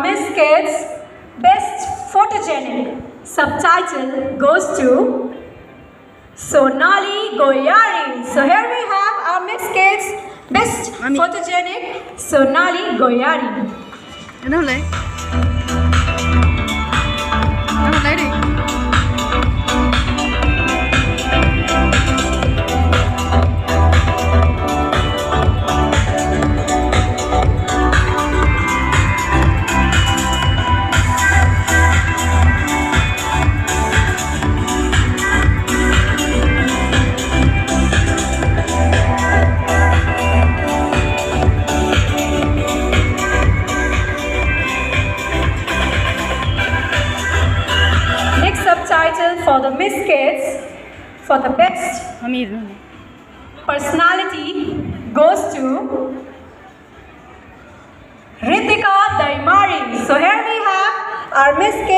Miss Kids Best Photogenic subtitle goes to Sonali Goyari. So here we have our Miss Kids Best Photogenic Sonali Goyari. Ano huli? Ano huli di? Subtitle for the Miss Kids for the best personality goes to Ritika Daimari. So here we have our Miss Kids